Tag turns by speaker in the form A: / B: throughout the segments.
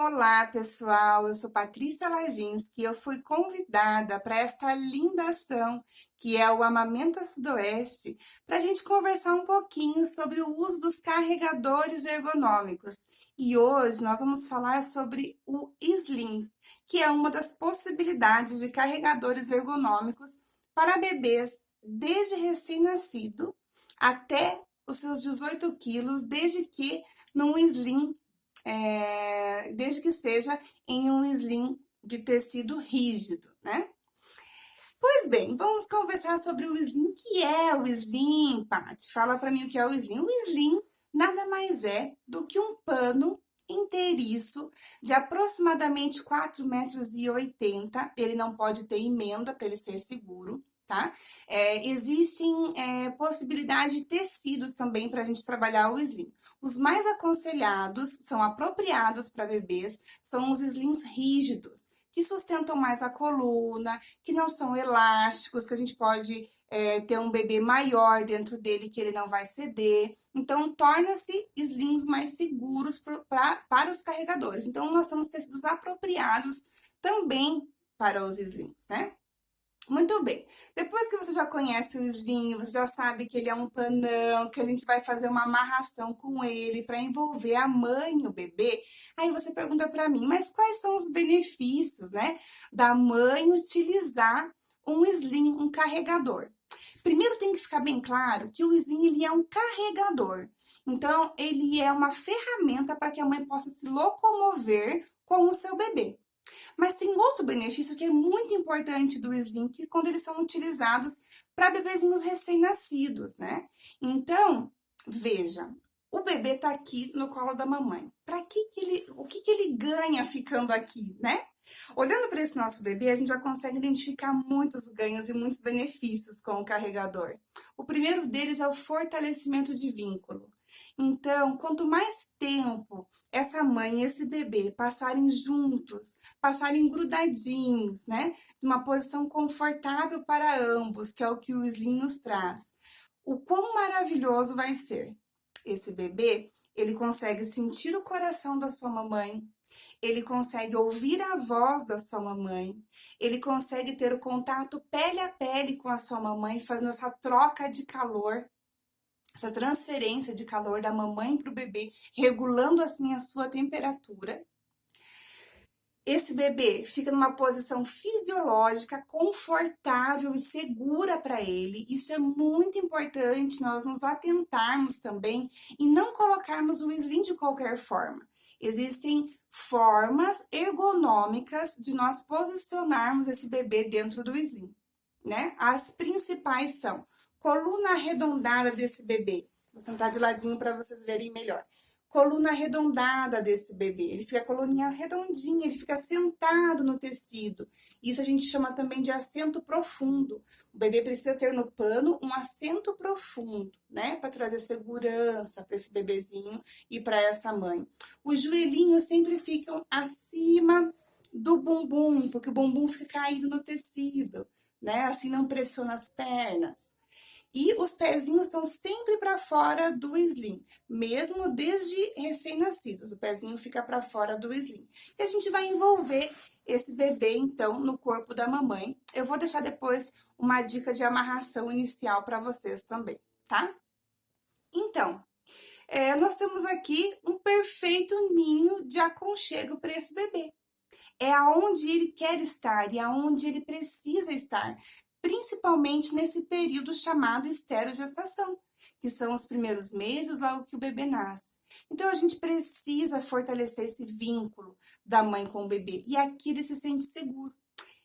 A: Olá, pessoal. Eu sou Patrícia Laginski e eu fui convidada para esta linda ação que é o Amamenta Sudoeste, para a gente conversar um pouquinho sobre o uso dos carregadores ergonômicos. E hoje nós vamos falar sobre o Slim, que é uma das possibilidades de carregadores ergonômicos para bebês desde recém-nascido até os seus 18 quilos, desde que num Slim desde que seja em um slim de tecido rígido, né? Pois bem, vamos conversar sobre o slim. O que é o slim, Paty? Fala para mim o que é o slim. O slim nada mais é do que um pano inteiriço de aproximadamente 4,80 m. Ele não pode ter emenda para ele ser seguro, tá? Existem possibilidade de tecidos também para a gente trabalhar o slim. Os mais aconselhados, são apropriados para bebês, são os slims rígidos, que sustentam mais a coluna, que não são elásticos, que a gente pode ter um bebê maior dentro dele, que ele não vai ceder. Então, torna-se slims mais seguros para os carregadores. Então, nós temos tecidos apropriados também para os slims, né? Muito bem. Depois que você já conhece o slim, você já sabe que ele é um panão, que a gente vai fazer uma amarração com ele para envolver a mãe e o bebê. Aí você pergunta para mim, mas quais são os benefícios, né, da mãe utilizar um slim, um carregador? Primeiro tem que ficar bem claro que o slim ele é um carregador. Então, ele é uma ferramenta para que a mãe possa se locomover com o seu bebê. Mas tem outro benefício que é muito importante do slim, que quando eles são utilizados para bebezinhos recém-nascidos, né? Então, veja, o bebê tá aqui no colo da mamãe. O que que ele ganha ficando aqui, né? Olhando para esse nosso bebê, a gente já consegue identificar muitos ganhos e muitos benefícios com o carregador. O primeiro deles é o fortalecimento de vínculo. Então, quanto mais tempo essa mãe e esse bebê passarem juntos, passarem grudadinhos, né? De uma posição confortável para ambos, que é o que o slim nos traz. O quão maravilhoso vai ser. Esse bebê, ele consegue sentir o coração da sua mamãe, ele consegue ouvir a voz da sua mamãe, ele consegue ter o contato pele a pele com a sua mamãe, fazendo essa troca de calor, essa transferência de calor da mamãe para o bebê, regulando assim a sua temperatura. Esse bebê fica numa posição fisiológica, confortável e segura para ele. Isso é muito importante nós nos atentarmos também e não colocarmos o slim de qualquer forma. Existem formas ergonômicas de nós posicionarmos esse bebê dentro do slim, né? As principais são coluna arredondada desse bebê. Vou sentar de ladinho para vocês verem melhor. Coluna arredondada desse bebê. Ele fica a coluninha redondinha, ele fica sentado no tecido. Isso a gente chama também de assento profundo. O bebê precisa ter no pano um assento profundo, né? Para trazer segurança para esse bebezinho e para essa mãe. Os joelhinhos sempre ficam acima do bumbum, porque o bumbum fica caído no tecido, né? Assim não pressiona as pernas. E os pezinhos estão sempre para fora do slim, mesmo desde recém-nascidos, o pezinho fica para fora do slim. E a gente vai envolver esse bebê, então, no corpo da mamãe. Eu vou deixar depois uma dica de amarração inicial para vocês também, tá? Então, nós temos aqui um perfeito ninho de aconchego para esse bebê. É aonde ele quer estar e aonde ele precisa estar, principalmente nesse período chamado esterogestação, que são os primeiros meses logo que o bebê nasce. Então, a gente precisa fortalecer esse vínculo da mãe com o bebê, e aqui ele se sente seguro.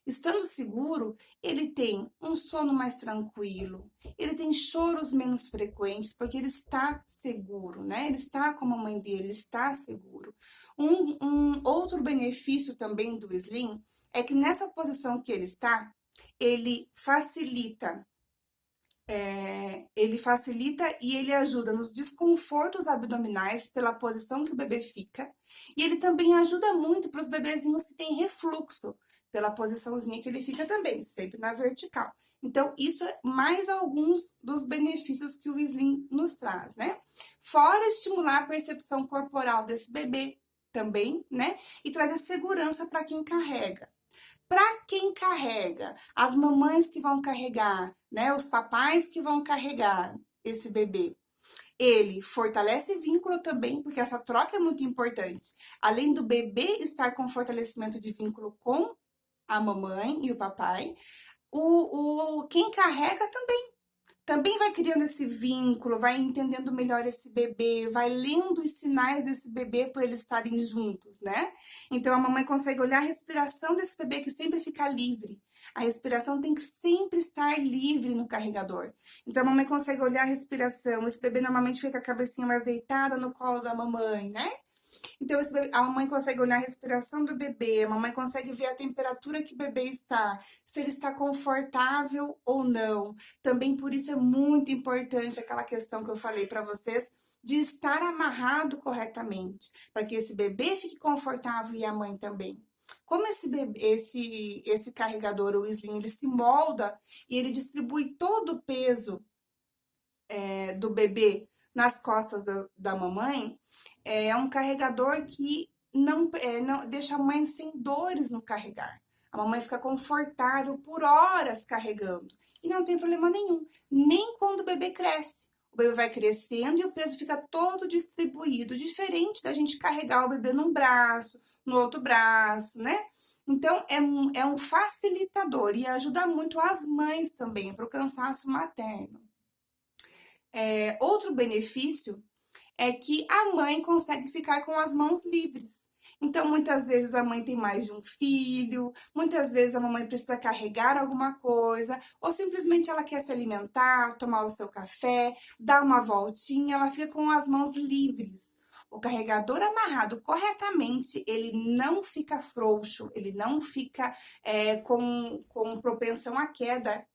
A: Estando seguro, ele tem um sono mais tranquilo, ele tem choros menos frequentes, porque ele está seguro, né? Ele está com a mamãe dele, ele está seguro. Um outro benefício também do slim é que nessa posição que ele facilita e ele ajuda nos desconfortos abdominais pela posição que o bebê fica. E ele também ajuda muito para os bebezinhos que têm refluxo, pela posiçãozinha que ele fica também, sempre na vertical. Então, isso é mais alguns dos benefícios que o slim nos traz, né? Fora estimular a percepção corporal desse bebê, também, né? E trazer segurança para quem carrega. Para quem carrega, as mamães que vão carregar, né? Os papais que vão carregar esse bebê. Ele fortalece vínculo também, porque essa troca é muito importante. Além do bebê estar com fortalecimento de vínculo com a mamãe e o papai, quem carrega também vai criando esse vínculo, vai entendendo melhor esse bebê, vai lendo os sinais desse bebê por eles estarem juntos, né? Então a mamãe consegue olhar a respiração desse bebê que sempre fica livre. A respiração tem que sempre estar livre no carregador. Então a mamãe consegue olhar a respiração. Esse bebê normalmente fica com a cabecinha mais deitada no colo da mamãe, né? Então, a mamãe consegue olhar a respiração do bebê, a mamãe consegue ver a temperatura que o bebê está, se ele está confortável ou não. Também por isso é muito importante aquela questão que eu falei para vocês, de estar amarrado corretamente, para que esse bebê fique confortável e a mãe também. Como esse carregador, o Slim, ele se molda e ele distribui todo o peso do bebê nas costas da mamãe, é um carregador que não deixa a mãe sem dores no carregar. A mamãe fica confortável por horas carregando e não tem problema nenhum, nem quando o bebê cresce. O bebê vai crescendo e o peso fica todo distribuído, diferente da gente carregar o bebê num braço, no outro braço, né? Então, é um facilitador e ajuda muito as mães também para o cansaço materno. Outro benefício é que a mãe consegue ficar com as mãos livres. Então, muitas vezes a mãe tem mais de um filho, muitas vezes a mamãe precisa carregar alguma coisa, ou simplesmente ela quer se alimentar, tomar o seu café, dar uma voltinha, ela fica com as mãos livres. O carregador amarrado corretamente, ele não fica frouxo, ele não fica com propensão à queda.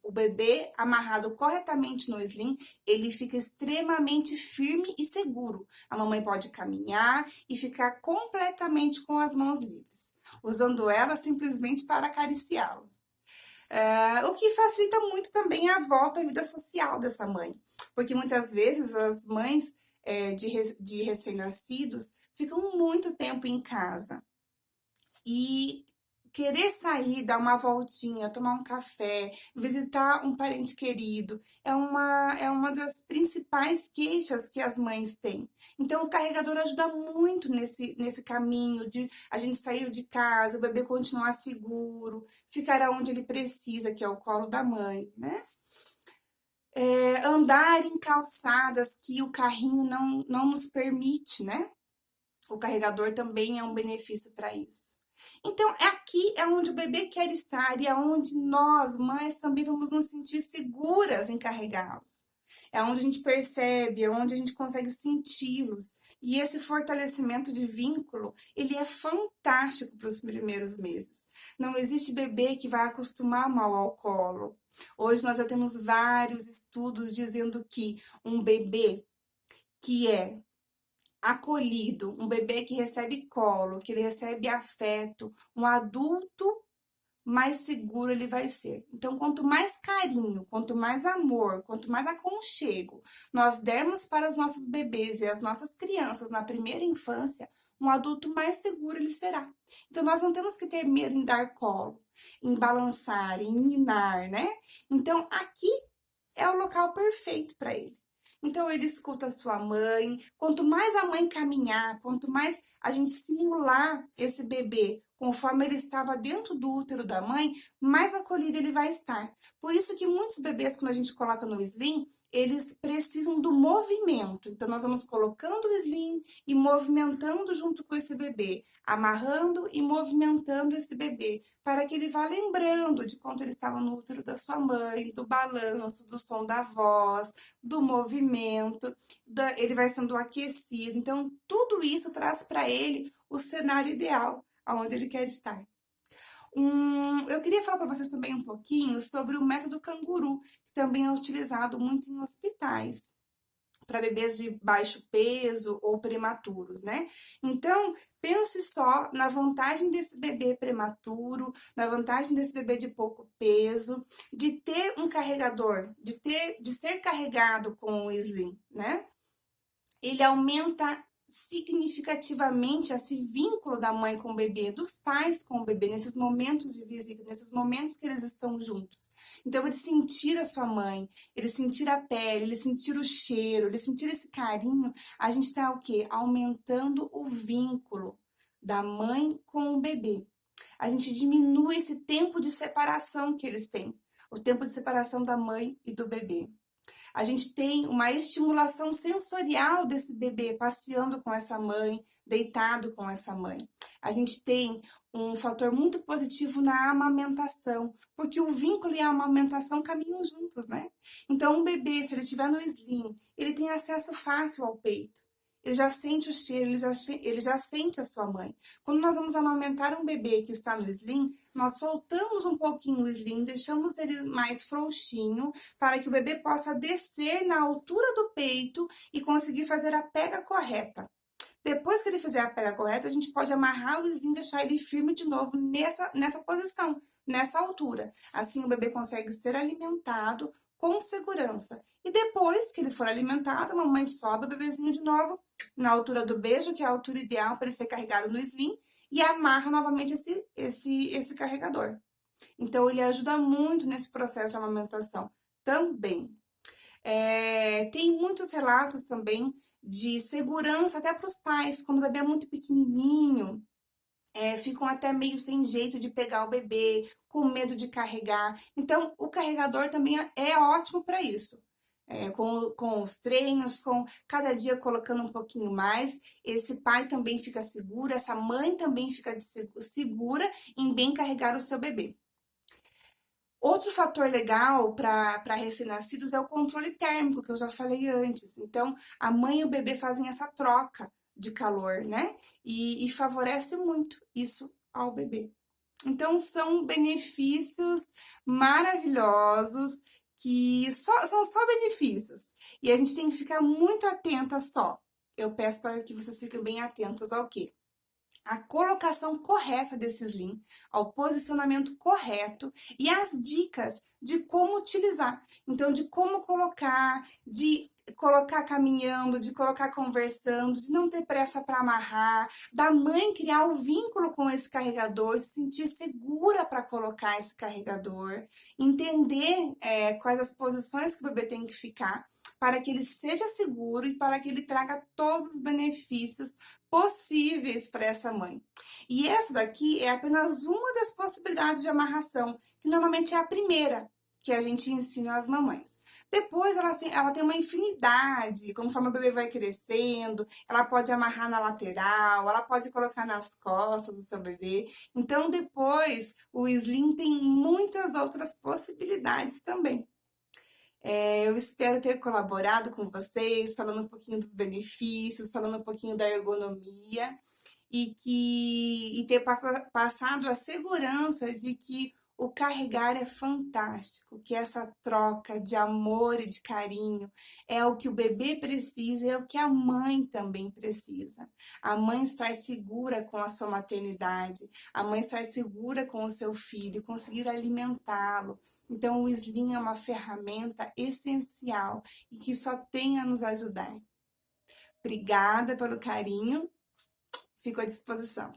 A: O bebê amarrado corretamente no slim, ele fica extremamente firme e seguro. A mamãe pode caminhar e ficar completamente com as mãos livres, usando ela simplesmente para acariciá-lo. O que facilita muito também a volta à vida social dessa mãe, porque muitas vezes as mães de recém-nascidos ficam muito tempo em casa e querer sair, dar uma voltinha, tomar um café, visitar um parente querido, é uma das principais queixas que as mães têm. Então, o carregador ajuda muito nesse caminho de a gente sair de casa, o bebê continuar seguro, ficar onde ele precisa, que é o colo da mãe, né? Andar em calçadas que o carrinho não nos permite, né? O carregador também é um benefício para isso. Então, aqui é onde o bebê quer estar e é onde nós, mães, também vamos nos sentir seguras em carregá-los. É onde a gente percebe, é onde a gente consegue senti-los. E esse fortalecimento de vínculo, ele é fantástico para os primeiros meses. Não existe bebê que vai acostumar mal ao colo. Hoje nós já temos vários estudos dizendo que um bebê que é acolhido, um bebê que recebe colo, que ele recebe afeto, um adulto mais seguro ele vai ser. Então, quanto mais carinho, quanto mais amor, quanto mais aconchego nós dermos para os nossos bebês e as nossas crianças na primeira infância, um adulto mais seguro ele será. Então, nós não temos que ter medo em dar colo, em balançar, em ninar, né? Então, aqui é o local perfeito para ele. Então, ele escuta a sua mãe. Quanto mais a mãe caminhar, quanto mais a gente simular esse bebê conforme ele estava dentro do útero da mãe, mais acolhido ele vai estar. Por isso que muitos bebês, quando a gente coloca no slim, eles precisam do movimento. Então, nós vamos colocando o slim e movimentando junto com esse bebê, amarrando e movimentando esse bebê, para que ele vá lembrando de quando ele estava no útero da sua mãe, do balanço, do som da voz, do movimento, ele vai sendo aquecido. Então, tudo isso traz para ele o cenário ideal, aonde ele quer estar. Eu queria falar para vocês também um pouquinho sobre o método canguru, que também é utilizado muito em hospitais, para bebês de baixo peso ou prematuros, né? Então, pense só na vantagem desse bebê prematuro, na vantagem desse bebê de pouco peso, de ter um carregador, de ser carregado com o slim, né? Ele aumenta significativamente esse vínculo da mãe com o bebê, dos pais com o bebê, nesses momentos de visita, nesses momentos que eles estão juntos. Então, ele sentir a sua mãe, ele sentir a pele, ele sentir o cheiro, ele sentir esse carinho, a gente está o quê? Aumentando o vínculo da mãe com o bebê. A gente diminui esse tempo de separação que eles têm, o tempo de separação da mãe e do bebê. A gente tem uma estimulação sensorial desse bebê passeando com essa mãe, deitado com essa mãe. A gente tem um fator muito positivo na amamentação, porque o vínculo e a amamentação caminham juntos, né? Então, um bebê, se ele estiver no slim, ele tem acesso fácil ao peito. Ele já sente o cheiro, ele já sente a sua mãe. Quando nós vamos amamentar um bebê que está no slim, nós soltamos um pouquinho o slim, deixamos ele mais frouxinho, para que o bebê possa descer na altura do peito e conseguir fazer a pega correta. Depois que ele fizer a pega correta, a gente pode amarrar o slim e deixar ele firme de novo nessa posição, nessa altura. Assim o bebê consegue ser alimentado com segurança. E depois que ele for alimentado, a mamãe sobe o bebezinho de novo na altura do beijo, que é a altura ideal para ele ser carregado no slim, e amarra novamente esse carregador. Então, ele ajuda muito nesse processo de amamentação também. Tem muitos relatos também de segurança até para os pais, quando o bebê é muito pequenininho, ficam até meio sem jeito de pegar o bebê, com medo de carregar. Então, o carregador também é ótimo para isso. Com os treinos, com cada dia colocando um pouquinho mais, esse pai também fica seguro, essa mãe também fica segura em bem carregar o seu bebê. Outro fator legal para recém-nascidos é o controle térmico, que eu já falei antes. Então, a mãe e o bebê fazem essa troca de calor, né? E favorece muito isso ao bebê. Então, são benefícios maravilhosos que são só benefícios. E a gente tem que ficar muito atenta só. Eu peço para que vocês fiquem bem atentos ao quê? A colocação correta desse slim, ao posicionamento correto e as dicas de como utilizar. Então, de como colocar, de colocar caminhando, de colocar conversando, de não ter pressa para amarrar, da mãe criar um vínculo com esse carregador, se sentir segura para colocar esse carregador, entender quais as posições que o bebê tem que ficar, para que ele seja seguro e para que ele traga todos os benefícios possíveis para essa mãe. E essa daqui é apenas uma das possibilidades de amarração, que normalmente é a primeira que a gente ensina às mamães. Depois ela tem uma infinidade, conforme o bebê vai crescendo, ela pode amarrar na lateral, ela pode colocar nas costas do seu bebê. Então depois o slim tem muitas outras possibilidades também. Eu espero ter colaborado com vocês, falando um pouquinho dos benefícios, falando um pouquinho da ergonomia e ter passado a segurança de que o carregar é fantástico, que essa troca de amor e de carinho é o que o bebê precisa e é o que a mãe também precisa. A mãe estar segura com a sua maternidade, a mãe estar segura com o seu filho, conseguir alimentá-lo. Então, o slim é uma ferramenta essencial e que só tem a nos ajudar. Obrigada pelo carinho, fico à disposição.